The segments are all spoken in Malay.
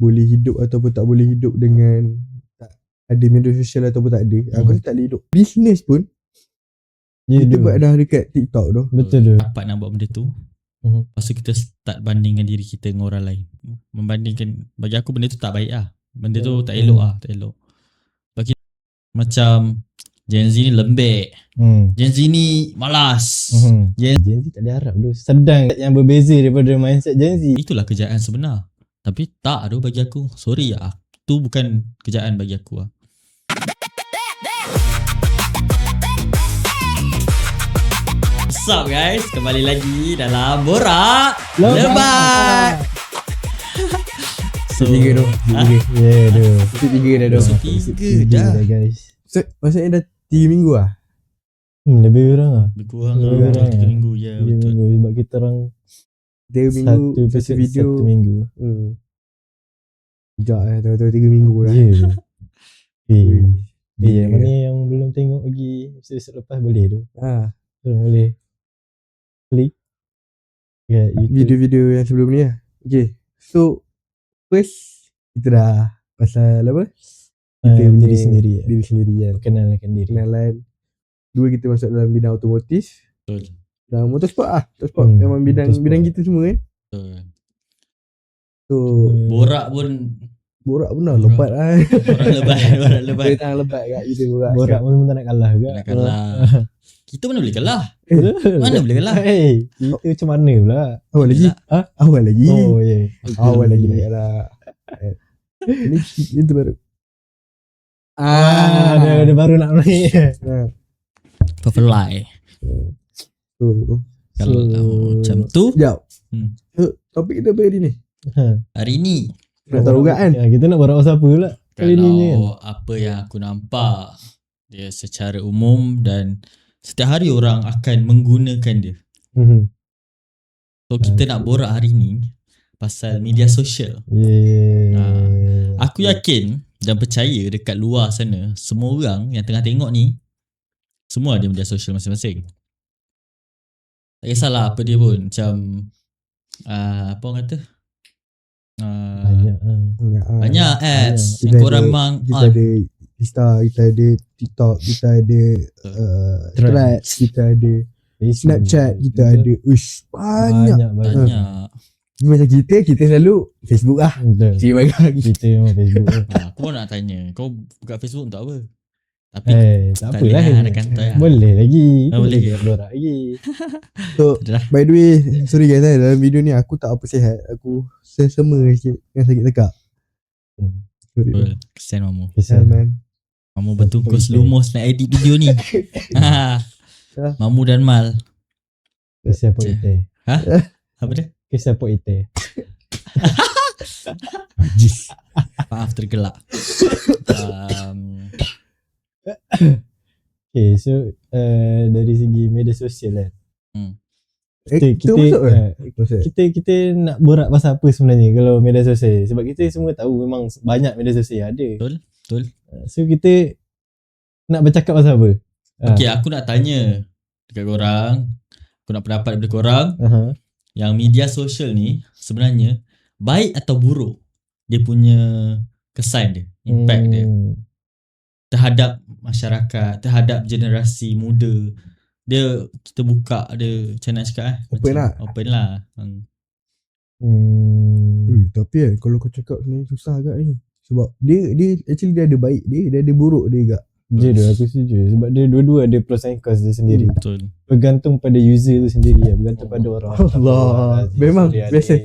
boleh hidup ataupun tak boleh hidup dengan tak ada media sosial ataupun tak ada. Aku rasa tak boleh hidup. Business pun kita buat dah dekat TikTok tu. Betul tu. Dapat nak buat benda tu. Lepas tu kita start bandingkan diri kita dengan orang lain. Membandingkan, bagi aku benda tu tak baik lah. Benda tu tak elok lah. Tak elok. Bagi macam Gen Z ni lembek. Gen Z ni malas. Gen Z tak ada harap tu. Sedang yang berbeza daripada mindset Gen Z. Itulah kejayaan sebenar. Tapi tak ada bagi aku. Sorry lah. Tu bukan kejayaan bagi aku lah. What's up guys? Kembali lagi dalam Borak Lebat. So, tiga tu. Ya tu. Tiga dah tu. Tiga dah guys. So, maksudnya dah 3 minggu lah. Lebih kurang lah. Lebih kurang Lebih lah. kurang 3 lah. minggu je. 3 Betul. minggu sebab kita orang 3 minggu satu video. 1 minggu. Sekejap tahu-tahu 3 minggu dah. Ya tu. Ya. Mana yang belum tengok lagi episode lepas boleh tu. Korang boleh klik kat YouTube. Video-video yang sebelum ni lah. Okay. So first kita dah pasal apa? Kita punya diri sendiri Diri sendiri kan. Kenalkan diri. Kenalan. Dua, kita masuk dalam bidang otomotif. Betul. Dan motorsport lah. Motorsport memang bidang motorsport. bidang kita semua kan. Betul. So Borak pun lebat lah. Borak lebat. Kita tengah lebat kat kita borak. Borak pun tak nak kalah juga. Nak kalah. Kita mana boleh kalah? Mana boleh kalah? Kita macam mana pula? Awal lagi? Awal lagi. Oh ya. Awal lagi nak kalah. Ini tu baru. Ada baru nak naik. Perfly. Kalau macam tu. Sekejap. So, topik kita apa hari ni? Hari ni Nak tahu juga kan? Kita nak borak pasal apa pula? Kali ni kan. kalau apa yang aku nampak, dia secara umum dan setiap hari orang akan menggunakan dia. So kita nak borak hari ni pasal media sosial. Aku yakin dan percaya dekat luar sana, semua orang yang tengah tengok ni semua ada media sosial masing-masing. Tak kisahlah apa dia pun. Macam apa orang kata, banyak apps yang korang memang kita ada Insta, kita ada TikTok, kita ada Threads, kita ada Snapchat, kita ada banyak. Macam kita selalu Facebook lah. Cik bagi Kita memang Facebook. Aku pun nak tanya, kau buka Facebook untuk apa? Tapi Tak apalah. Boleh Boleh lagi. boleh. Borak lagi. So by the way, sorry guys, dalam video ni aku tak apa sihat. Aku sesama sikit dengan sakit tekak. Sorry. Kesian Mamu. Kesian man. Mamu bertungkus lumos nak edit video ni. Mamu dan Mal. Kisah Pok Ite. Apa dia? Kisah Pok Ite. Maaf tergelak. Okay, so dari segi media sosial kan. Kita masuk Kita nak borak pasal apa sebenarnya kalau media sosial? Sebab kita semua tahu memang banyak media sosial ada. Betul. So kita nak bercakap pasal apa? Okay, aku nak tanya dekat korang. Aku nak pendapat daripada korang. Yang media sosial ni sebenarnya baik atau buruk dia punya kesan dia, impact dia terhadap masyarakat, terhadap generasi muda. Dia kita buka dia macam nak cakap open lah. Tapi kan kalau kau cakap ni susah agak ni. Sebab dia actually dia ada baik dia ada buruk dia agak. Aku setuju. Sebab dia dua-dua ada pros and cons dia sendiri. Betul. Bergantung pada user tu sendiri lah. Bergantung pada orang. Allah. Memang biasa.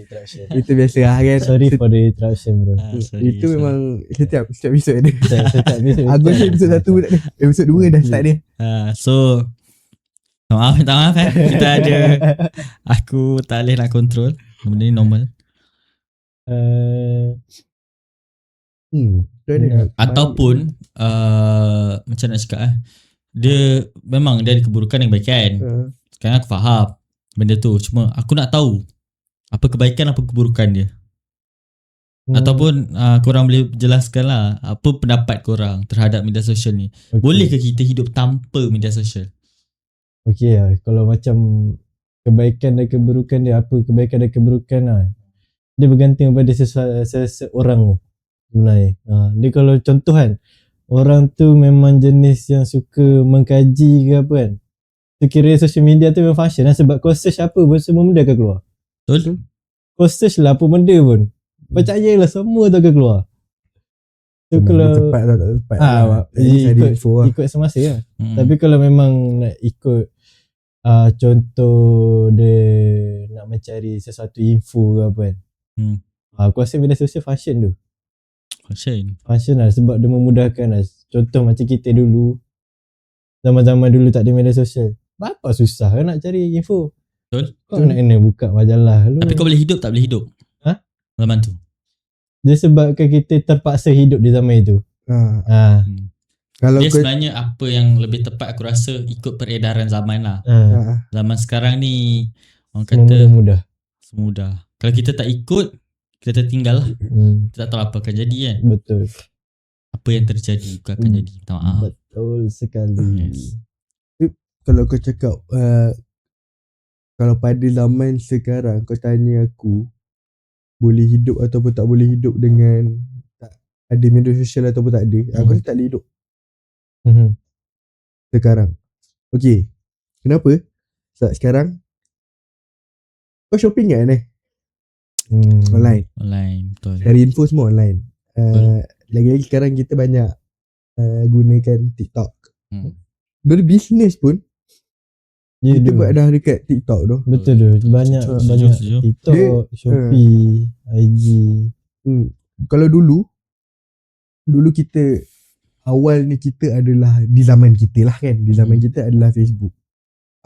Itu biasa lah kan. Sorry for the interruption bro. Itu memang setiap episod ada. Setiap episod. Aku rasa episod 1 tak ada. Episod 2 dah start dia. So minta maaf kita ada aku tak boleh nak control. Benda ni normal. Ataupun macam nak cakap dia memang dia ada keburukan dan kebaikan. Sekarang aku faham benda tu. Cuma aku nak tahu apa kebaikan, apa keburukan dia. Ataupun korang boleh jelaskan lah apa pendapat korang terhadap media sosial ni. Bolehkah kita hidup tanpa media sosial? Okay lah. Kalau macam kebaikan dan keburukan dia, apa kebaikan dan keburukan lah. dia bergantung pada seseorang tu sebenarnya. Dia kalau contoh kan, orang tu memang jenis yang suka mengkaji ke apa kan, tu kira social media tu memang fashion lah, sebab kau search apa pun semua benda akan keluar. Betul? Kau search lah apa benda pun, percayalah semua tu akan keluar. Tu kalau tepat tak tepat ikut, info lah. ikut semasa lah. Tapi kalau memang nak ikut contoh dia nak mencari sesuatu info ke apa kan, aku rasa media sosial fashion tu. Fashion lah, sebab dia memudahkan lah. Contoh macam kita dulu, zaman-zaman dulu tak ada media sosial, berapa susah kan nak cari info. Betul. Kau nak kena buka majalah lu. Tapi kau boleh hidup tak boleh hidup? Zaman tu. Dia sebabkan kita terpaksa hidup di zaman itu. Kalau Dia sebenarnya apa yang lebih tepat aku rasa ikut peredaran zaman lah. Zaman sekarang ni orang kata mudah. semudah. Kalau kita tak ikut, kita tertinggal lah. Kita tak tahu apa akan jadi kan. Betul. Apa yang terjadi bukan akan jadi. Minta maaf. Betul sekali. Yes. Kalau kau cakap kalau pada zaman sekarang kau tanya aku boleh hidup ataupun tak boleh hidup dengan tak ada media sosial ataupun tak ada, aku rasa tak boleh hidup sekarang. Okay, kenapa? Sebab sekarang kau shopping kan online, betul. cari info semua online. Lagi-lagi sekarang kita banyak gunakan TikTok. Dari bisnes pun kita buat dah dekat TikTok tu. Betul tu. Banyak TikTok, Shopee, IG. Kalau dulu kita awal ni kita adalah di zaman kita lah kan. Di zaman kita adalah Facebook.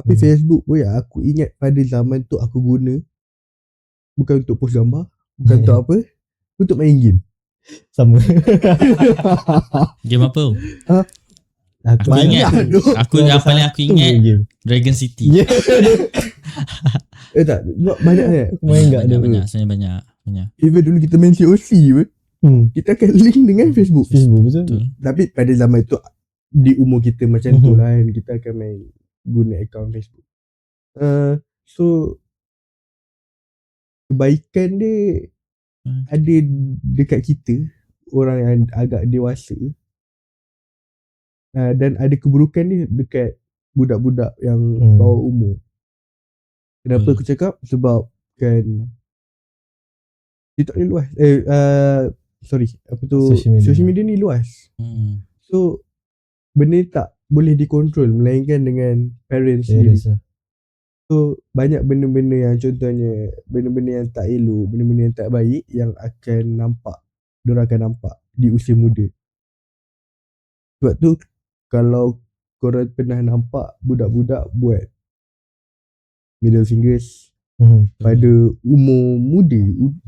Tapi Facebook pun ya aku ingat pada zaman tu aku guna bukan untuk post gambar, bukan untuk apa, untuk main game. Sama. Game apa? Aku ingat yang paling aku ingat game Dragon City. Tak, banyak kan? Main enggak ada. Sebenarnya banyak. Even dulu kita main COC pun, kita akan link dengan Facebook. Betul. Tapi pada zaman tu di umur kita macam tu lah kan, kita akan main guna akaun Facebook. So kebaikan dia ada dekat kita, orang yang agak dewasa, dan ada keburukan dia dekat budak-budak yang bawah umur. Kenapa aku cakap? Sebab kan TikTok ni luas. Social media ni luas. So benda ni tak boleh dikontrol melainkan dengan parents sendiri. So banyak benda-benda yang contohnya benda-benda yang tak elok, benda-benda yang tak baik yang akan nampak, diorang akan nampak di usia muda. Sebab tu kalau korang pernah nampak budak-budak buat middle fingers pada umur muda,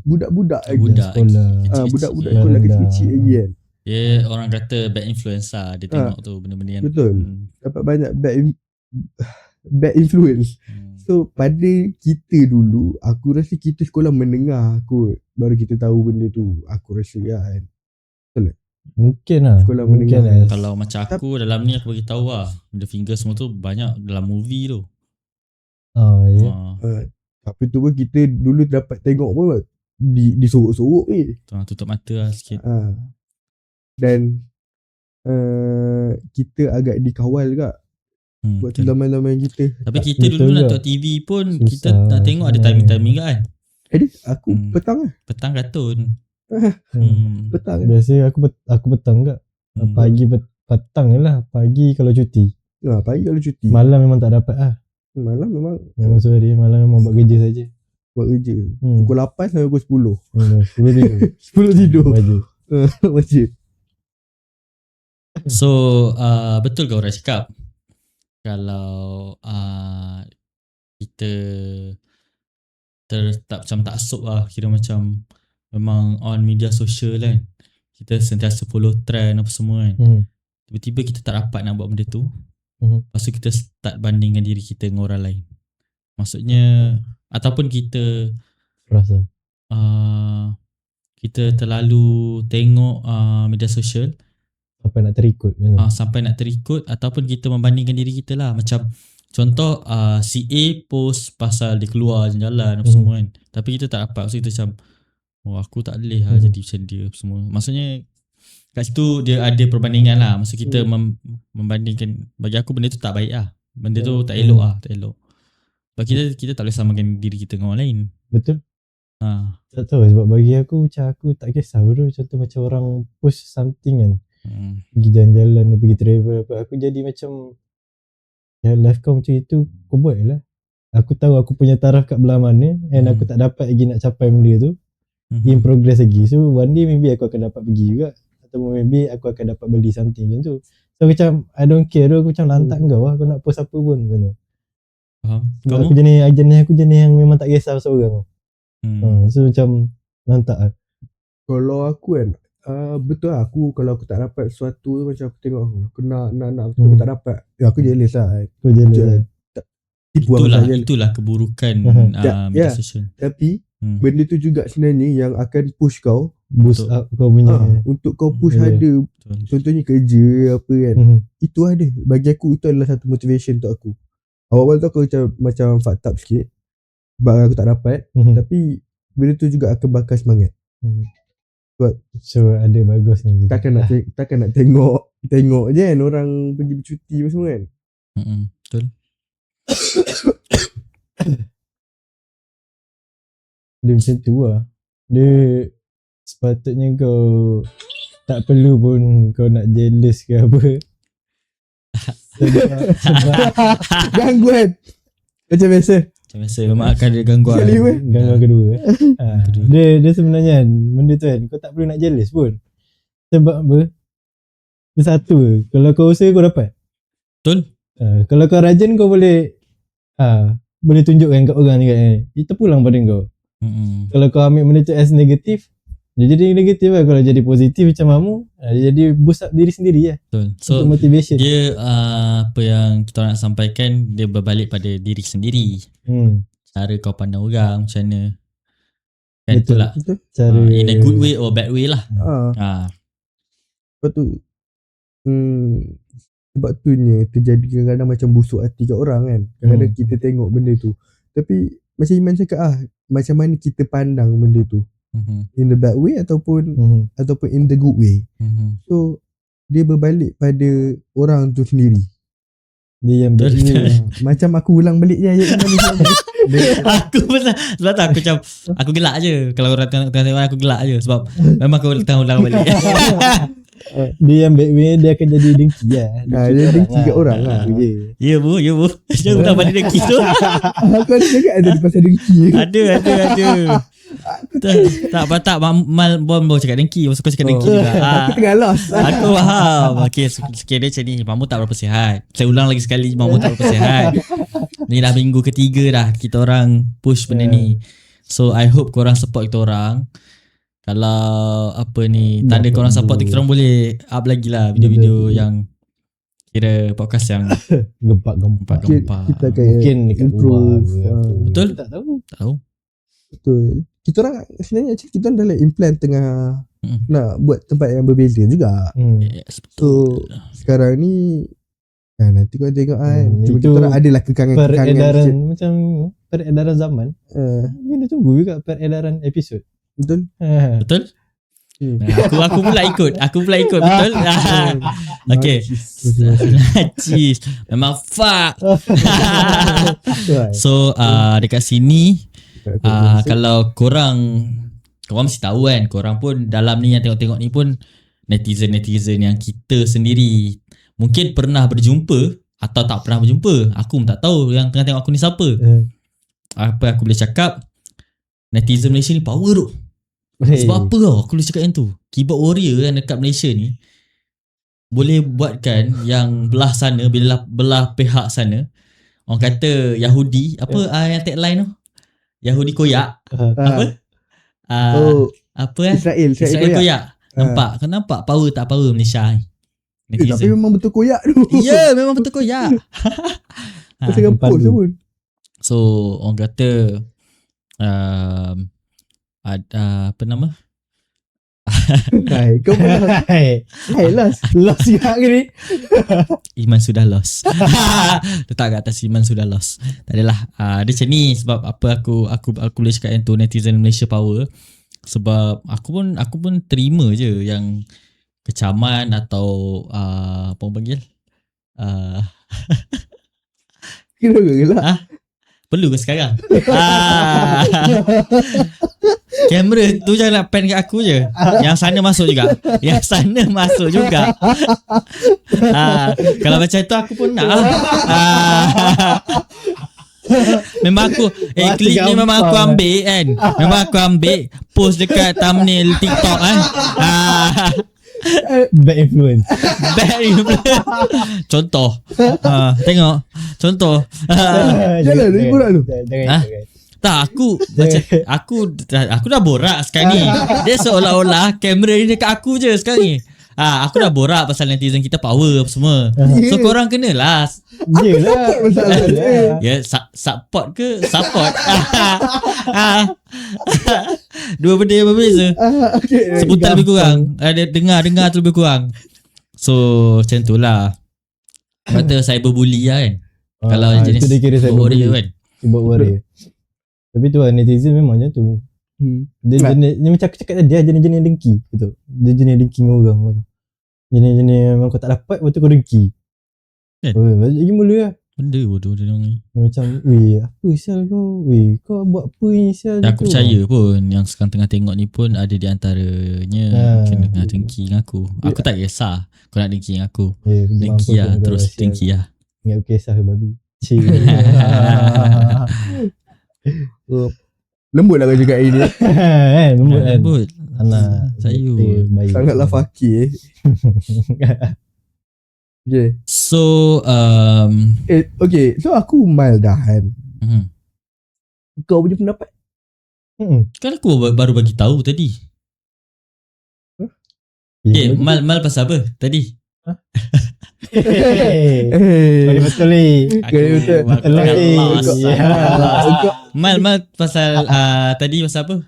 budak-budak sekolah, budak-budak sekolah kecil-kecil lagi kan. Dia orang kata bad influence lah. Dia tengok tu benda-benda yang betul. Dapat banyak bad influence. So pada kita dulu, aku rasa kita sekolah menengah kot baru kita tahu benda tu. Aku rasa kan. Betul tak? Mungkin lah. Sekolah menengah lah. Kalau macam aku dalam ni aku bagi tahu lah, middle finger semua tu banyak dalam movie tu. Tapi tu pun kita dulu dapat tengok pun disorok-sorok ni. Tutup mata lah sikit. Dan kita agak dikawal juga buat zaman-zaman kita. Tapi kita dulu nak tengok TV pun susah. Kita nak tengok ada timing-timing kan. Aku petang lah. Petang kartun. Petang. Biasa aku petang enggak. Pagi petang lah. Pagi kalau cuti. Pagi kalau cuti. Malam memang tak dapat lah. Malam memang sorry, malam memang buat kerja saja. Buat kerja. Pukul 8 sampai pukul 10. 10 tidur. 10 tidur. Wajib. So betul ke orang cakap kalau kita tak macam taksub lah, kira macam memang on media sosial kan, kita sentiasa follow trend apa semua kan, tiba-tiba kita tak dapat nak buat benda tu, lepas tu kita start bandingkan diri kita dengan orang lain. Maksudnya ataupun kita rasa kita terlalu tengok media sosial sampai nak terikut ataupun kita membandingkan diri kita lah. Macam contoh si A post pasal dia keluar jalan apa semua kan, tapi kita tak dapat. So kita macam aku tak boleh lah jadi macam dia semua. Maksudnya kat situ dia ada perbandingan lah. Maksud kita membandingkan, bagi aku benda tu tak baik lah. Benda tu tak elok lah, tak elok. Sebab kita tak boleh samakan diri kita dengan orang lain. Betul. Tak tahu sebab bagi aku macam aku tak kisah bro. Contoh macam orang post something kan, pergi jalan-jalan, pergi travel apa, aku jadi macam life kau macam itu, kau buat lah. Aku tahu aku punya taraf kat belah mana, and aku tak dapat lagi nak capai benda tu, in progress lagi. So one day maybe aku akan dapat pergi juga, atau maybe aku akan dapat beli something macam tu. So macam I don't care, aku macam lantak kau lah, kau nak post apa pun macam tu. Faham? Aku jenis yang memang tak kisah pasal orang. So macam lantak lah. Kalau aku kan, betul lah, kalau aku tak dapat sesuatu macam aku tengok aku nak aku tak dapat, aku jealous lah. Kau jealous. Itulah keburukan media sosial. Tapi benda tu juga sebenarnya yang akan push kau, boost up kau punya untuk kau push ada. Contohnya kerja apa kan, itu ada. Bagi aku itu adalah satu motivation untuk aku. Awal-awal tu aku macam fucked up sikit sebab aku tak dapat, tapi benda tu juga akan bakar semangat. Sebab so ada bagusnya juga. Takkan nak tengok je kan orang pergi bercuti semua kan. Betul. Dia macam tu lah. Dia sepatutnya kau tak perlu pun kau nak jealous ke apa. Sebab gangguan macam biasa memang akan ada gangguan. Gangguan kedua. Dia sebenarnya kan, benda tu kan kau tak perlu nak jealous pun. Sebab apa? Dia satu, kalau kau usaha kau dapat. Betul. Kalau kau rajin kau boleh tunjukkan kat orang juga kan. Itu pulang pada kau. Kalau kau ambil benda tu as negatif, dia jadi negatif lah. Kalau jadi positif macam kamu, dia jadi boost up diri sendiri lah. Betul. So motivation. Dia apa yang kita nak sampaikan, dia berbalik pada diri sendiri. Cara kau pandang orang macam mana kan. Betul lah. Cara in a good way or bad way lah. Sebab tu sebab tu ni terjadi kadang-kadang macam busuk hati kat orang kan. Kadang-kadang kita tengok benda tu, tapi macam Iman cakap macam mana kita pandang benda tu, in the bad way ataupun in the good way. So dia berbalik pada orang tu sendiri. Dia yang macam aku ulang balik je ayat aku pun sebab tu aku macam aku gelak je kalau orang tengok aku gelak je sebab memang aku tengah ulang balik. Dia yang bad way, dia akan jadi dengki lah. Dia dengki kat orang lah. Ya bu Jangan ulang balik dengki tu. Aku ada cakap ada pasal dengki. Ada Tak mal bom cakap dengki. Maksud kau cakap dengki juga. Aku tengah lost. Aku faham. Okay, sekiranya macam ni, Mamu tak berapa sihat. Saya ulang lagi sekali, Mamu tak berapa sihat. Ni dah minggu ketiga dah kita orang push benda ni. So I hope korang support kita orang. Kalau apa ni, tanda korang support kita orang boleh up lagi lah video-video yang kira podcast yang gempak. Kita akan mungkin improve. Betul? Tak tahu. Betul. Kita orang sebenarnya kita dah implant tengah nak buat tempat yang berbeza juga. Yes, betul. So sekarang ni nanti kau tengok cuma kita orang adalah kekangan-kekangan peredaran macam peredaran zaman. Kita tunggu juga peredaran episod. Betul? Betul? Aku pula ikut. Betul? Okay. Najis. Memang fuck. So dekat sini kalau korang mesti tahu kan, korang pun dalam ni yang tengok-tengok ni pun netizen yang kita sendiri mungkin pernah berjumpa atau tak pernah berjumpa. Aku pun tak tahu yang tengah tengok aku ni siapa. Apa aku boleh cakap, netizen Malaysia ni power tu. Sebab apa tau aku boleh cakap yang tu, keyboard warrior kan dekat Malaysia ni boleh buatkan yang belah sana, belah pihak sana orang kata Yahudi apa yang tagline tu, Yahudi koyak apa Israel koyak. Nampak power tak power Malaysia ni. Tapi memang betul koyak tu. Ya, memang betul koyak. Pasal post pun. So orang kata ada apa nama? Kau pernah lost siap ke ni? Iman sudah lost. Letak kat atas Iman sudah lost. Tak adalah. Dia macam ni sebab apa aku boleh cakap yang tu netizen Malaysia power. Sebab aku pun terima je yang kecaman atau apa orang panggil Kira gelak. perlu ke sekarang? Kamera tu jangan nak pan kat aku je. Yang sana masuk juga. Yang sana masuk juga. Kalau macam tu aku pun nak. Memang aku klip ni memang aku ambil kan. Memang aku ambil post dekat thumbnail TikTok Bad influence. Bad influence. Contoh. Tengok. Contoh. Jangan dia borak lu. Jangan. Tak, aku dah borak sekarang ni. Dia seolah-olah kamera ni dekat aku je sekarang ni. Aku dah borak pasal netizen kita power apa semua. So korang kenalah. Yelah. Masalah dia. Ya, support ke support. Dua benda yang berbeza. Okay, Sebutan lebih kurang. Dengar tu lebih kurang. So macam tu lah. Kata cyberbully lah kan. Kalau jenis itu dia kira cyberbully warrior kan. Keyboard warrior. Tapi tu lah, netizen memang macam tu. Dia jenis macam aku cakap tadi, dia jenis-jenis dengki. Betul. Dia jenis dengki dengan orang. Jenis-jenis memang kau tak dapat, lepas tu kau dengki. Kan? Lagi mula lah. Benda bodoh dia orang ni. Macam, apa sial kau? Kau buat apa ni sial? Dan aku percaya pun yang sekarang tengah tengok ni pun ada di antaranya kena tengah dengki dengan aku. Aku tak kisah kau nak dengki dengan aku. Dengki lah, terus dengki lah. Ingat aku kisah ke babi. Lembut lah kau cakap ini. Lembut kan? Lembut. Anak Sayur. Sangatlah fakir. Okay. So Okay, so aku mild dah kan. Kau punya pendapat? Kan aku baru bagi tahu tadi. Mal pasal apa tadi? Betul ni. Mal pasal tadi pasal apa?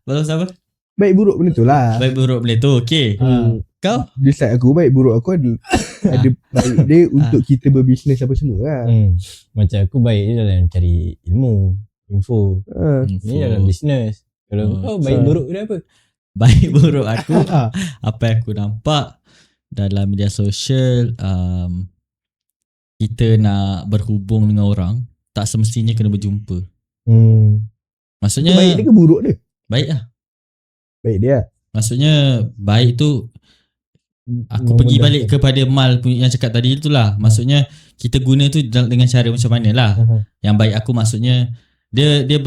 Pasal apa? Baik buruk benda tu lah. Baik buruk benda tu. Okay. Kau? Di side aku, baik buruk aku ada baik dia untuk kita berbisnes apa semua lah. Macam aku baik dia dalam cari ilmu, info. Ni dalam bisnes. Kalau kau baik buruk dia apa? Baik buruk aku apa yang aku nampak dalam media sosial, kita nak berhubung dengan orang tak semestinya kena berjumpa. Maksudnya baik dia ke buruk dia? Baik lah. Baik dia. Maksudnya baik tu aku pergi balik kepada Mal yang cakap tadi itulah. Maksudnya kita guna tu dengan cara macam mana lah. Yang baik aku maksudnya dia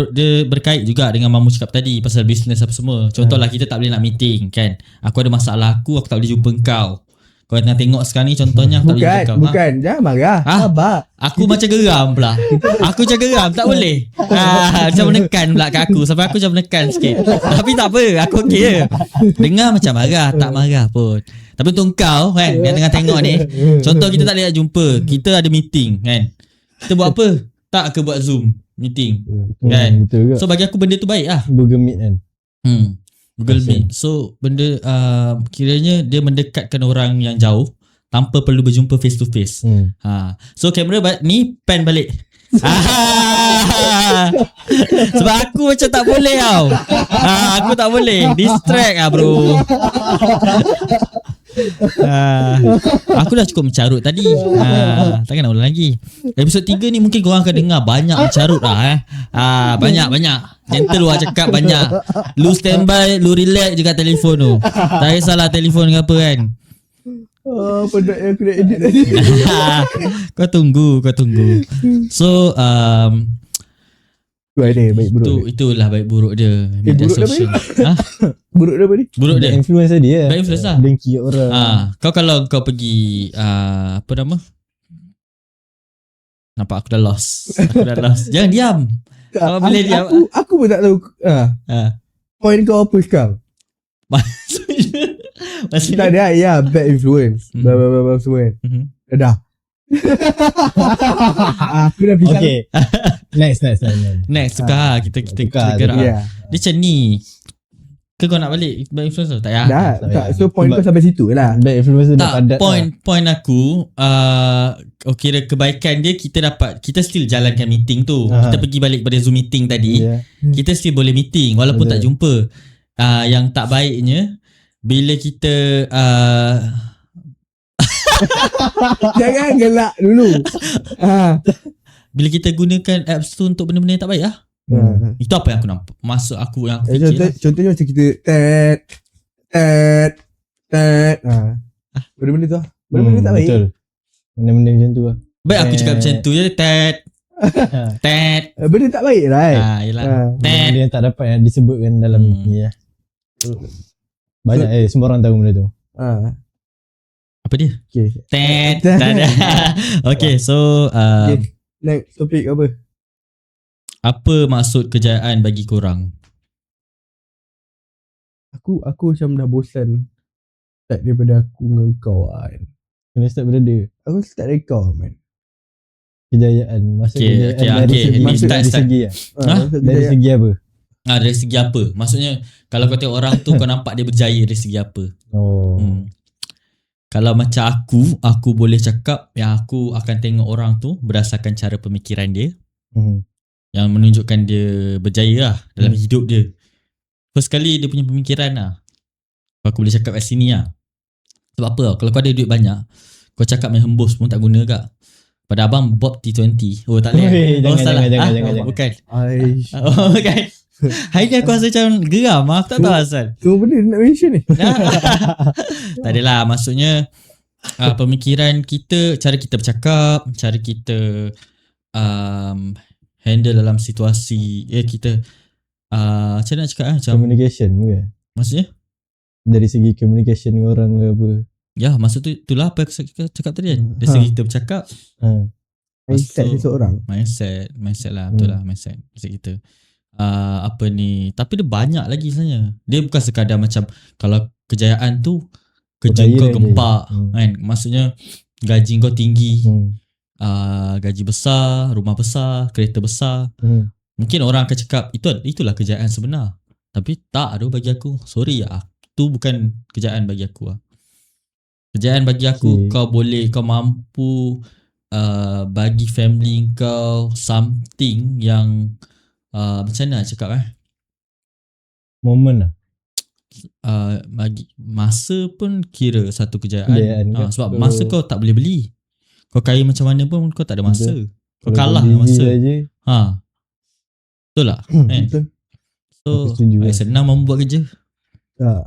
berkait juga dengan Mamu cakap tadi pasal bisnes apa semua. Contohlah kita tak boleh nak meeting kan. Aku ada masalah aku tak boleh jumpa kau. Kau tengah tengok sekarang ni contohnya aku tak boleh jumpa kau. Bukan, jangan marah. Sabar. Aku macam geram pula. Aku macam geram, tak boleh. Macam menekan pula kat aku. Sampai aku macam menekan sikit. Tapi tak apa, aku okey je. Dengar macam marah, tak marah pun. Tapi untuk kau kan, yang tengah tengok ni, contoh kita tak boleh nak jumpa, kita ada meeting kan. Kita buat apa? Tak ke buat Zoom meeting kan. So bagi aku benda tu baik lah. Google Meet kan. Google Meet. So benda kiranya dia mendekatkan orang yang jauh tanpa perlu berjumpa face to face. So kamera ni pan balik. Sebab aku macam tak boleh tau. Aku tak boleh. Distract lah bro. Aku dah cukup mencarut tadi. Takkan nak ulang lagi. Episod 3 ni mungkin korang akan dengar banyak mencarut lah banyak. Gentle lu cakap banyak. Lu standby, lu relax je kat telefon tu. Tak kisahlah telefon ke apa kan. Penat yang aku nak edit tadi. Kau tunggu. So baik buruk. Itulah baik buruk dia. Buruk dia buruk dia apa ni? Buruk dia. Influence dia. Bad influence lah. Dengki orang. Kau kalau kau pergi apa nama? Nampak aku dah lost. Jangan diam. Kau boleh diam. Aku pun tak tahu. Point kau apa sekarang? Maksudnya Tak ada ya bad influence. Blah semua kan. Dah. Aku dah pisang. Okay. Next suka kita gerak. Dia macam ni. Ke kau nak balik bad influence tu? Tak ya? Tak. So point kau sampai situ lah. Bad influence dah padat. Point aku kira kebaikan dia kita still jalankan meeting tu. Kita pergi balik pada Zoom meeting tadi. Kita still boleh meeting walaupun tak jumpa. Yang tak baiknya bila kita Jangan gelak dulu. bila kita gunakan apps tu untuk benda-benda yang tak baik lah. Itu apa yang aku nampak. Maksud aku yang aku fikir lah. Contohnya macam kita benda-benda tu lah. Benda-benda tak baik. Betul. Benda-benda macam tu lah. Baik aku cakap macam tu je. Benda tak baik right. Yelah. Benda yang tak dapat disebutkan dalam ni lah. Banyak semua orang tahu benda tu. Apa dia? Okay. Okay, so Next topik apa? apa maksud kejayaan bagi korang? Aku macam dah bosan start daripada aku dengan kau kan. Kena start berada. Aku start dari kau man. Kejayaan. Maksud Okay, kejayaan dari segi. Maksud Dari segi lah. Dari segi apa? Dari segi apa? Maksudnya kalau kau tengok orang tu kau nampak dia berjaya dari segi apa? Kalau macam aku boleh cakap yang aku akan tengok orang tu berdasarkan cara pemikiran dia. Yang menunjukkan dia berjaya lah dalam hidup dia. First kali dia punya pemikiran lah. Aku boleh cakap kat sini lah. Sebab apa? Kalau kau ada duit banyak, kau cakap main hembus pun tak guna kak. Pada abang Bob T20. Oh tak boleh. Jangan. Bukan. Bukan. Hari ni aku rasa macam geram. Aku tak tahu asal. Semua benda nak mention ni. Tak adalah. Maksudnya pemikiran kita, cara kita bercakap, cara kita handle dalam situasi kita macam nak cakap macam communication ke? Maksudnya? Dari segi communication dengan orang ke apa? Ya, maksud tu itulah apa yang aku cakap tadi kan. Dari segi kita bercakap, mindset seseorang. Mindset lah, betul lah mindset kita. Apa ni, tapi dia banyak lagi sebenarnya. Dia bukan sekadar macam kalau kejayaan tu kerja kau gempak kan. Maksudnya gaji kau tinggi, gaji besar, rumah besar, kereta besar. Mungkin orang akan cakap itulah kejayaan sebenar. Tapi tak ada bagi aku. Sorry lah, tu bukan kejayaan bagi aku lah. Kejayaan bagi aku kau mampu bagi family kau something yang macam mana nak cakap moment lah. Bagi masa pun kira satu kejayaan. Sebab masa kau tak boleh beli. Kau kaya macam mana pun kau tak ada masa. Kau kalah dengan masa. Betul tak? So senang membuat kerja. Kau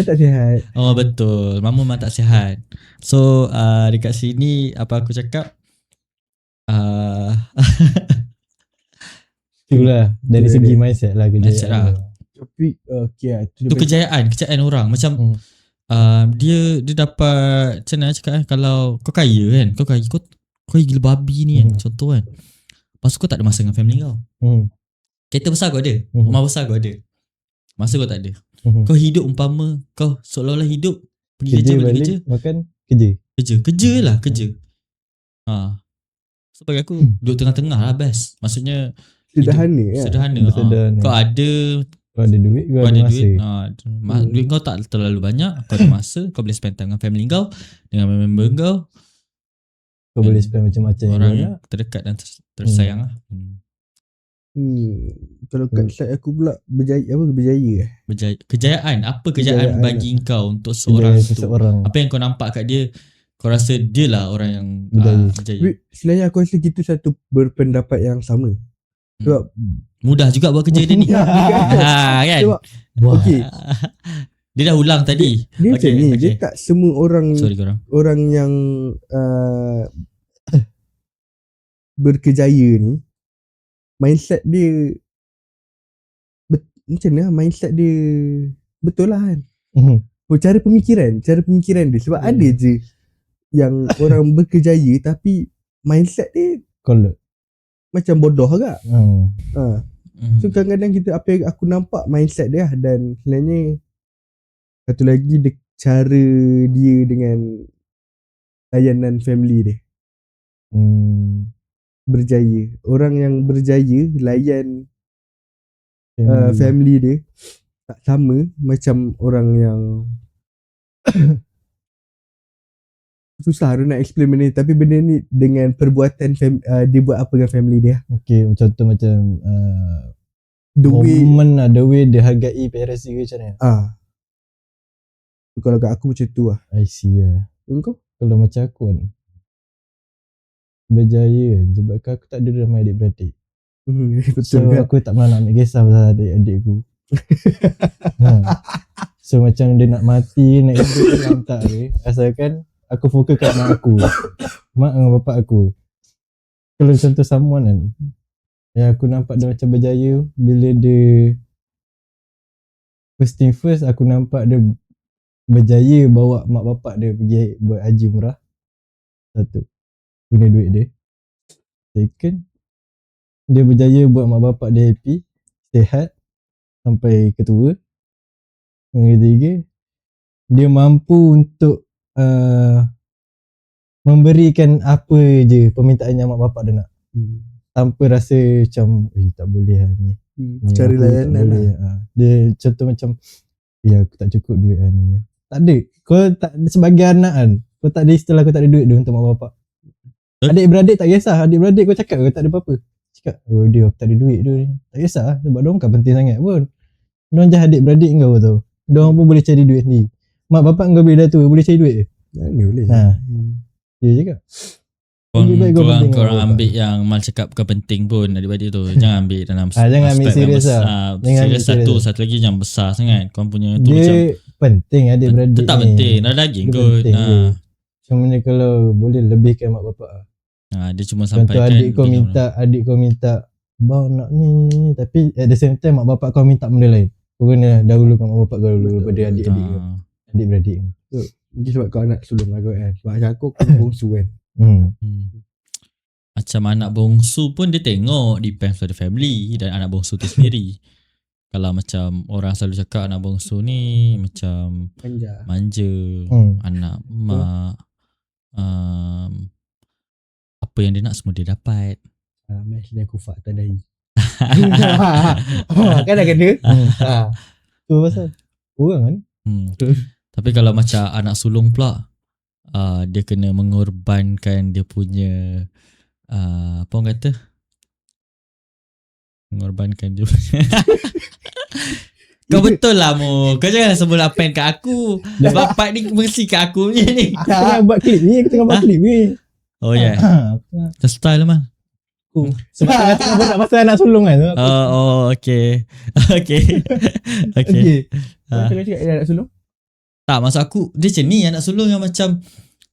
tak sihat. Oh betul. Mama memang tak sihat. So dekat sini apa aku cakap, itulah dari segi mindset lah kejayaan lah. Tapi itu kejayaan orang macam dia dapat macam mana cakap kalau kau kaya kan, kau kaya gila babi ni kan, contoh kan. Lepas tu kau tak ada masa dengan family kau. Kereta besar kau ada, rumah besar kau ada, masa kau tak ada. Kau hidup umpama kau seolah-olah hidup pergi kerja balik kerja, makan kerja lah kerja. So bagi aku duduk tengah-tengah lah best. Maksudnya sederhana. Kau ada duit, kau ada masa. Duit kau tak terlalu banyak, kau ada masa, kau boleh spend time dengan family kau, dengan member kau. Kau boleh spend macam-macam orang yang terdekat dan tersayang lah. Kalau kat side aku pula berjaya. Kejayaan. Apa kejayaan bagi kau untuk seorang tu? Apa yang kau nampak kat dia, kau rasa dia lah orang yang berjaya. Selain aku rasa kita satu berpendapat yang sama. Sebab mudah juga buat kerja dia ni. Kan? Sebab okay. Dia dah ulang tadi. Dia macam ni. Dia tak semua orang orang yang berkejaya ni mindset dia macam mana mindset dia betul lah kan. Cara pemikiran dia. Sebab ada je yang orang berkejaya tapi mindset dia kolot, macam bodoh agak. So kadang-kadang apa yang aku nampak mindset dia dan sebenarnya satu lagi cara dia dengan layanan family dia. Berjaya. Orang yang berjaya layan family dia tak sama macam orang yang susah nak explain benda ni, tapi benda ni dengan perbuatan dia buat apa dengan family dia. Okay, contoh macam The way Moment lah, the way dia hargai parents dia macam mana. Kalau kat aku macam tu lah. I see lah. Kau? Kalau macam aku kan, berjaya kan, sebab aku tak ada ramai adik-beradik. Betul So kan? aku tak pernah nak ambil kisah pasal adik-adik aku. So macam dia nak mati, nak hidup pun tak dia. Asalkan aku fokus kat mak aku, mak dengan bapak aku. Kalau contoh someone kan, yang aku nampak dia macam berjaya bila dia first thing first, aku nampak dia berjaya bawa mak bapak dia pergi buat haji umrah. Satu, guna duit dia. Second, dia berjaya buat mak bapak dia happy, sihat sampai ketua. Yang ketiga, dia mampu untuk memberikan apa je permintaannya mak bapak dia nak, tanpa rasa macam tak boleh lah ni. Cari layanan lah. Dia contoh macam aku tak cukup duit lah ni. Tak ada. Kau tak, sebagai anak kan, kau tak ada istilah kau tak ada duit dia untuk mak bapak. Adik-beradik tak kisah. Adik-beradik kau cakap kau tak ada apa-apa, cakap dia aku tak ada duit dia ni. Tak kisah sebab diorang kan penting sangat pun. Diorang je adik-beradik kau tu, diorang pun boleh cari duit sendiri. Mak bapak kau bila tu boleh cari duit je. Ni boleh. Dia cakap Korang ambil yang Mal cakap bukan penting pun adik-beradik tu. Jangan ambil dalam jangan ambil serius lah. Serius satu lagi jangan besar sangat. Korang punya tu dia macam penting adik-beradik tetap ni. penting. Dah daging Dia kot. penting je. Cuma ni kalau boleh lebihkan mak bapak. Dia cuma Contoh sampaikan adik kau minta bang nak ni, tapi at the same time mak bapak kau minta benda lain. Kau kena dahulukan mak bapak kau dulu daripada adik-adik kau. Adik-beradik kau. Mungkin sebab kau anak sulung lah kau kan. Sebab macam aku bongsu kan. Macam anak bongsu pun dia tengok depends on the family dan anak bongsu tu sendiri. Kalau macam orang selalu cakap anak bongsu ni macam manja, anak mak, apa yang dia nak semua dia dapat. Mesh dia kufak tadai. Kan dah kena. Tu pasal orang kan. Tapi kalau macam anak sulung pula, dia kena mengorbankan dia punya apa orang kata, mengorbankan dia punya kau betul lah Mo. Kau jangan sebut apa yang kat aku. Sebab part ni mesti kat aku punya ni. Aku tengah buat klip ni. Oh ya. The style lah man. Sebab tengah berat pasal anak sulung kan. Okay. Kau cakap anak sulung? Tak, maksud aku dia macam ni anak sulung yang macam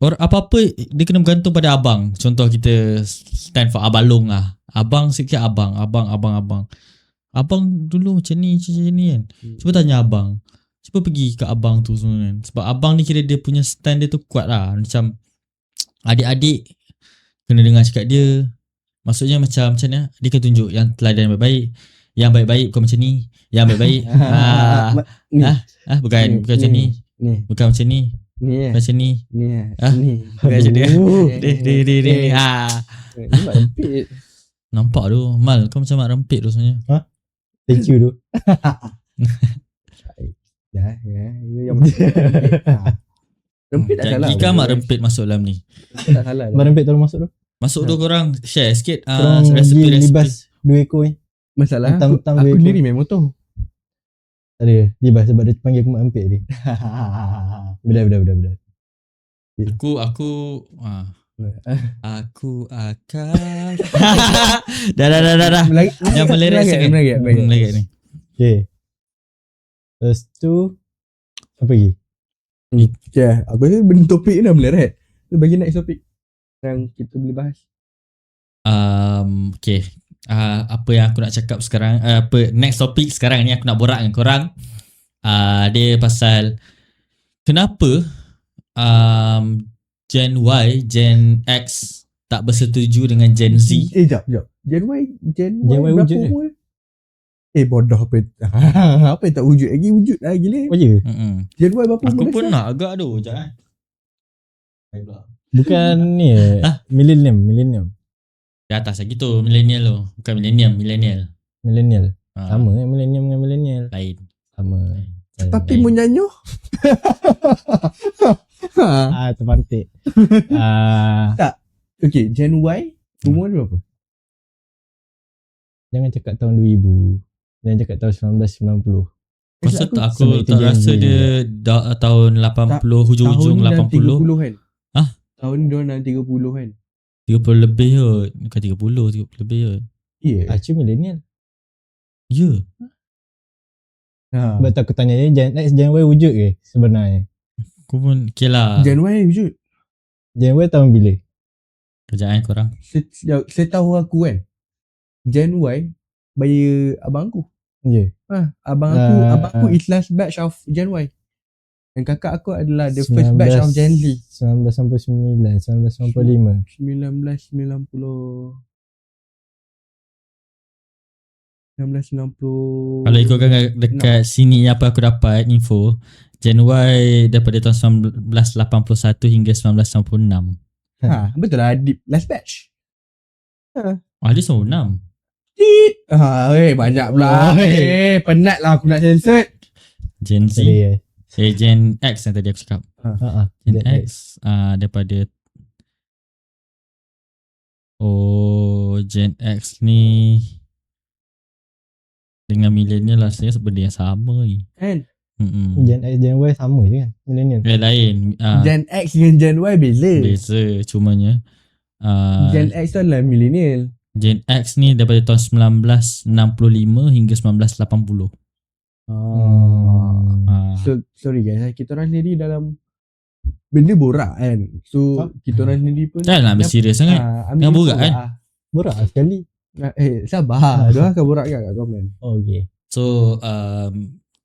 apa-apa dia kena bergantung pada abang. Contoh kita stand for abalong lah. Abang sikit abang. Abang dulu macam ni kan. Cuba tanya abang. Cuba pergi ke abang tu semua kan. Sebab abang ni kira dia punya stand dia tu kuat lah. Macam adik-adik kena dengar cakap dia. Maksudnya macam ni, dia kena tunjuk yang teladan yang baik-baik. Yang baik-baik bukan macam ni. Yang baik-baik bukan macam ni. Bukan macam ni. Bukan macam ni. Bukan macam dia. Dia. Ni mak rempit. Nampak tu Mal, kau macam mak rempit tu sebenarnya. Thank you tu. Ya, yang rempit tak salah. Jika mak rempit masuk dalam ni. Tak salah. Mak rempit tolong masuk tu. Masuk tu korang share sikit resipi libas 2 ekor ni. Masalah aku sendiri main motor. Tak ada libas sebab dia panggil aku mak rempit ni. Benar. Aku akan dah yang melerak ni. Okay. Lepas tu apa lagi? Aku rasa benda topik ni dah melerak. Tu bagi next topik yang kita boleh bahas. Okay. Apa yang aku nak cakap sekarang, next topik sekarang ni aku nak borak dengan korang. Dia pasal kenapa Gen Y, Gen X tak bersetuju dengan Gen Z. Jap. Gen Y berapa wujud umur? Bodoh apa apa yang tak wujud lagi, wujud lah gila. Oh ya? Gen Y berapa umur? Aku pun nak agak tu. Jangan. Bukan ni Millennium. Di atas lagi tu, millennial tu. Bukan millennial. Sama kan millennium dengan millennial. Lain. Sama. Tapi menyanyo. Terpantik. Tak. Okay, Gen Y umur dia berapa? Jangan cakap tahun 2000. Dia cakap tahun 1990. Pasal tak aku Sebab itu tak Gen rasa Z dia tahun 80 hujung-hujung tahun 80 30 kan. Hah? Tahun dia dalam 30 kan. 30 lebih kot. Bukan 30 lebih kot. Ya. Acu millennial. Ya. Ha. Sebab tu aku tanya dia, Gen X, Gen Y wujud ke sebenarnya? Aku pun okay lah. Gen Y wujud. Gen Y tahun bila? Kerjaan korang. Setahu aku kan. Gen Y bayar abang aku. Ya. Abang aku is last batch of Gen Y. Dan kakak aku adalah the first 19 batch of Gen Z. 1999, 1995. 1990. Kalau ikutkan dekat sini apa aku dapat info, Gen Y daripada tahun 1981 hingga 1996. Betul lah, last batch. Dia 96. Banyak pula. Penat lah aku nak censored. Gen Z. Gen X yang tadi aku cakap. Gen X daripada Gen X ni dengan millennial lah sebenarnya benda yang sama ni. Kan? Gen X, Gen Y sama je kan? Millennial. Lain. Gen X dengan Gen Y beza. Beza cumanya Gen X tu adalah millennial. Gen X ni daripada tahun 1965 hingga 1980. So sorry guys, kita orang sendiri dalam benda borak kan. So kita orang sendiri pun Jangan ambil serius sangat. Jangan borak kan. Borak sekali. Sabar. Diorang akan borak kat komen. Okay. So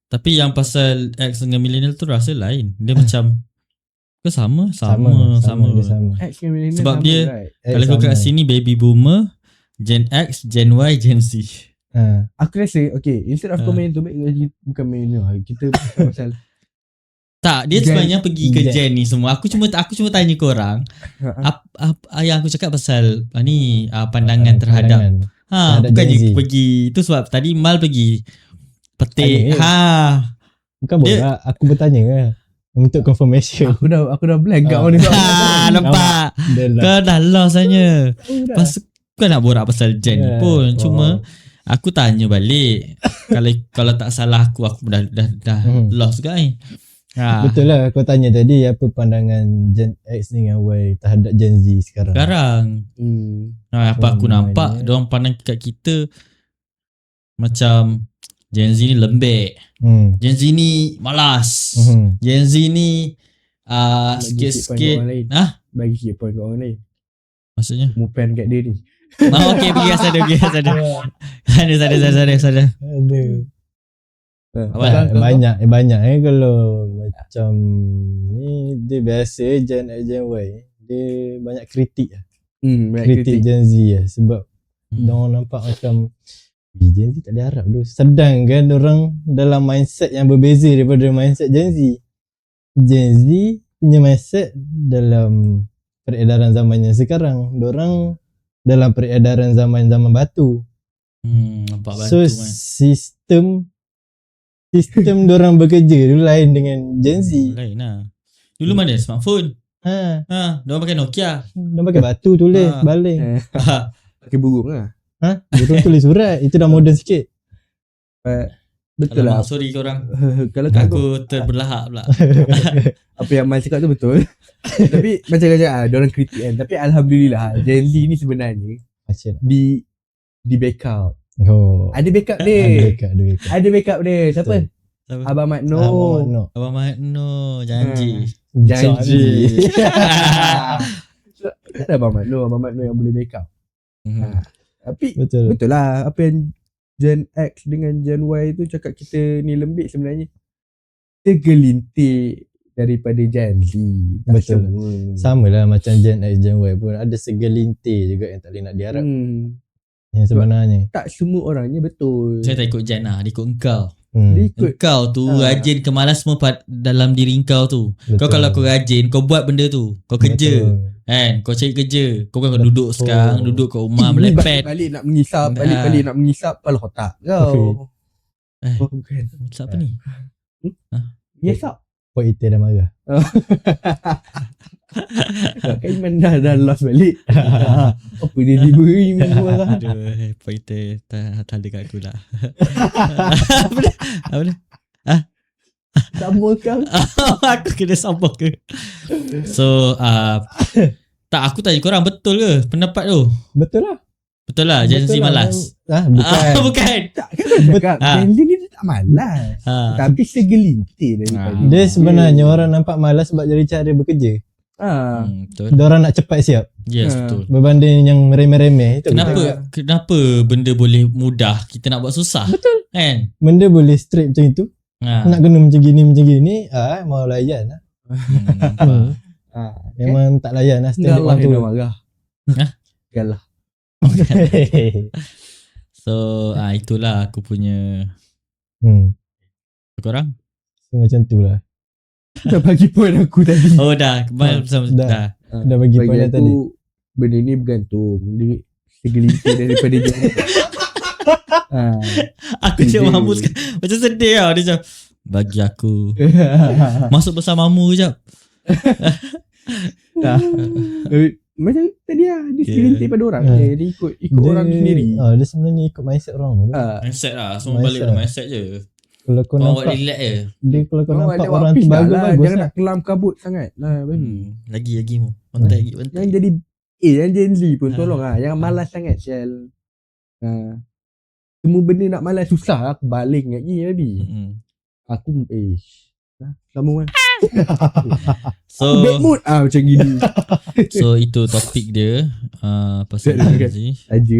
tapi yang pasal X dengan millennial tu rasa lain. Dia macam ke sama. Dia sama. X dengan millennial Sebab sama, dia right? kalau kau kat sini baby boomer, Gen X, Gen Y, Gen Z. Aku rasa instead of komen tu bukan main kita pasal tak, dia sebenarnya pergi ke Gen ni semua. Aku cuma tanya korang. Yang aku cakap pasal ni pandangan terhadap bukannya pergi tu sebab tadi Mal pergi petik. Bukan borak, aku bertanya lah untuk confirmation. Aku dah blank kat mana. Nampak. Kau dah lost hanya. Pasal kau nak borak pasal Gen ni pun. Cuma aku tanya balik. Kalau tak salah aku dah lost juga ni. Betul lah, kau tanya tadi apa pandangan Gen X dengan Y terhadap Gen Z sekarang. Apa aku nampak diorang pandang kat kita macam Gen Z ni lembek, Gen Z ni malas, Gen Z ni sikit-sikit bagi sikit point kat orang lain. Maksudnya Mupen kat dia ni. okay, pergi kat sana. Sana. Banyak kalau macam ni dia biasa Gen X, Gen Y dia banyak kritik kritik Gen Z lah. Sebab diorang nampak macam Gen Z tak boleh harap tu. Sedangkan diorang dalam mindset yang berbeza daripada mindset Gen Z. Gen Z punya mindset dalam peredaran zaman yang sekarang, diorang dalam peredaran zaman batu. Nampak batu so sistem diorang bekerja dulu lain dengan Gen Z. Lain lah. Dulu mana smartphone? Diorang pakai Nokia. Diorang pakai batu tulis baling. Pakai burung lah. Burung tulis surat. Itu dah moden sikit. Betul lah. Sorry korang. Kalau aku terbelahak pula. Apa yang Mal cakap tu betul. Tapi macam-macam diorang kritik kan. Tapi Alhamdulillah Gen Z ni sebenarnya di backup. Ada backup dia. Ada backup dia. Siapa? Abang Makno. Abang Makno janji. Ada Abang Makno yang boleh backup. Tapi betul lah apa yang Gen X dengan Gen Y tu cakap kita ni lembik sebenarnya segelintir daripada Gen Z. Betul. Sama lah macam Gen X, Gen Y pun ada segelintir juga yang tak boleh nak diharap. Yang sebenarnya tak semua orangnya betul. Saya tak ikut Gen lah, dia ikut engkau. Engkau tu rajin kemalas semua dalam diri engkau tu. Betul. Kau kalau kau rajin, kau buat benda tu, kau kerja. Kan, kau cari kerja. Kau kan duduk sekarang, duduk kat rumah melepet. Balik nak mengisap, balik nak mengisap kepala otak kau. Bukan. Mengisap apa ni? Mengisap. Puan Ita dah marah. Kan Iman dah lost balik. Apa dia diberi Iman lah. Aduh, pointer tak ada kat aku lah. Apa dia? Sama kau. Aku kena sambung ke? So, tak, aku tanya korang betul ke pendapat tu? Betul lah. Betul lah, Gen Z malas. Bukan. Bukan. Tak kan kau cakap Gen Z ni dia tak malas. Tapi segelintir daripada. Dia sebenarnya orang nampak malas sebab dari cara bekerja. Betul. Dia orang nak cepat siap. Yes, betul. Berbanding yang remeh-remeh itu. Kenapa benda boleh mudah kita nak buat susah? Betul. Kan? Benda boleh straight macam itu. Nak kena macam gini, mau layan lah. Memang tak layan lah Enggak lah tu. kena marah. Galah. So, itulah aku punya. Korang? So macam tu lah. Dah bagi point aku tadi. Oh dah, kembali bersama dah. Dah bagi point dah tadi. Benda ni bergantung. Dia segelintir daripada dia. Aku cakap mamu macam sedih tau. Dia macam bagi aku masuk bersamamu kejap. Macam tadi lah. Dia segelintir pada orang. Dia ikut Dia, orang sendiri. Dia sebenarnya ikut mindset orang tu. Mindset lah. Semua balik pada mindset je. Kalau kau Kau buat nampak relax je. dia, kalau kau nampak lewat orang tu pitch dah bagus lah. bagus Jangan lah. nak kelam kabut sangat lah baby. Lagi mu. Pantai lagi. Yang jadi yang Gen Z pun tolong lah. Jangan malas sangat Shell. Semua benda nak malas susah. Aku baling lagi tadi. Aku sambung kan. So bad mood macam gini. So itu topik dia pasal Gen Z. Aja.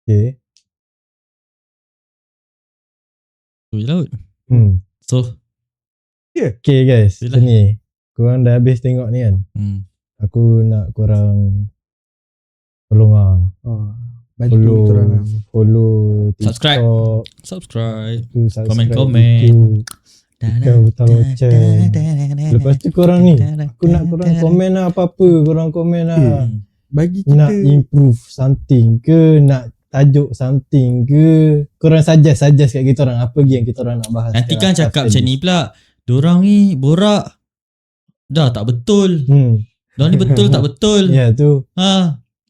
Okay. Tu je lah. So Okay guys, ni korang dah habis tengok ni kan. Aku nak korang tolong Bantu kita orang lah. follow Subscribe. TikTok, Subscribe. subscribe Komen. YouTube, Ikan Hutang Oceh. Lepas tu korang ni, aku nak korang komen lah apa-apa. Korang komen lah. Bagi kita Nak improve something ke, nak tajuk something ke, korang suggest kat kita orang apa lagi yang kita orang nak bahas. Nanti kan cakap macam ni pula. Diorang ni borak dah tak betul. Diorang ni betul tak betul. Ya tu.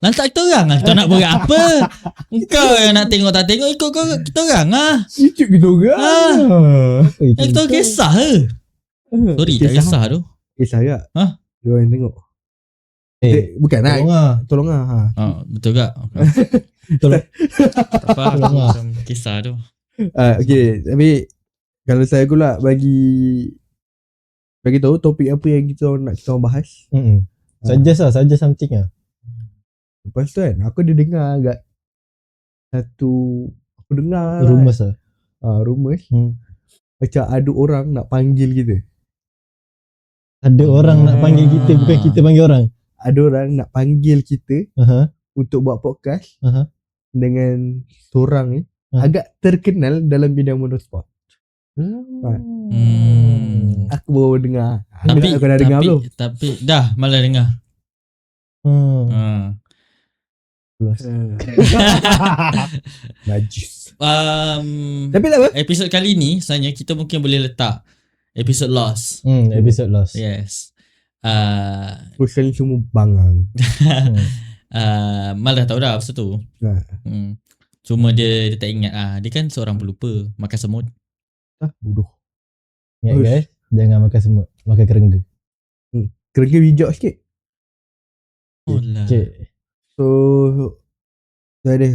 Lantak kita orang lah. Kita nak borak apa? Kau yang nak tengok tak tengok ikut kau kita orang lah. YouTube kita orang. Kita orang kisah ke? Sorry tak kisah tu. Kisah tak? Dia orang tengok. Bukan Tolong lah. Betul tak? Tolong. Tak apa macam kisah tu. Okay, tapi kalau saya pula bagi tahu topik apa yang kita nak bahas. Suggest something lah. Lepas tu kan aku ada dengar agak aku dengar Rumours lah. Rumours. Macam ada orang nak panggil kita. Ada orang nak panggil kita, bukan kita panggil orang. Ada orang nak panggil kita untuk buat podcast dengan seorang ni agak terkenal dalam bidang motorsport. Aku baru dengar. Aku dah dengar belum? Tapi dah malah dengar. Najis. Tapi tak apa. Episod kali ni sebenarnya kita mungkin boleh letak episod lost. Episod lost. Yes. Kali semua bangang. Mal dah tahu dah pasal tu. Cuma dia tak ingat dia kan seorang pelupa makan semut. Bodoh. Ingat guys, jangan makan semut, makan kerengga. Kerengga bijak sikit. Okay. So saya ada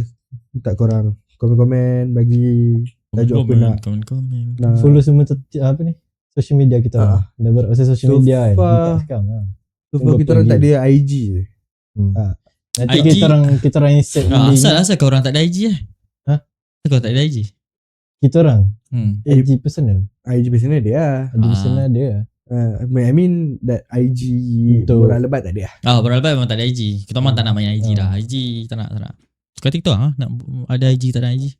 minta korang komen-komen bagi tajuk apa nak. Komen. Follow semua apa ni? Social media kita. Dah berapa social media kan? So far kita orang tak ada IG je. Nanti kita orang insert asal kau orang tak ada IG kau tak ada IG? Kita orang IG personal. IG personal dia. IG personal dia. I mean that IG Borak Lebat tak ada. Borak Lebat memang tak ada IG. Kita memang tak nak main IG dah. IG tak nak. Suka TikTok nak ada IG tak ada IG.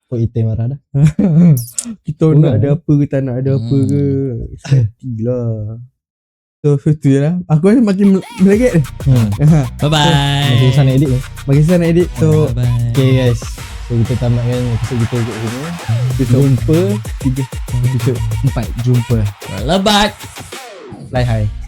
Kok item marah dah. Kita nak ada apa ke tak nak ada apa ke. Setilah. So tu je lah. Aku rasa makin meleget. Bye bye. Makin susah nak edit ni. So bye. Okay guys, So kita tamatkan episode kita kat sini. Jumpa 3 episode 4. Jumpa. Lebat. Fly high.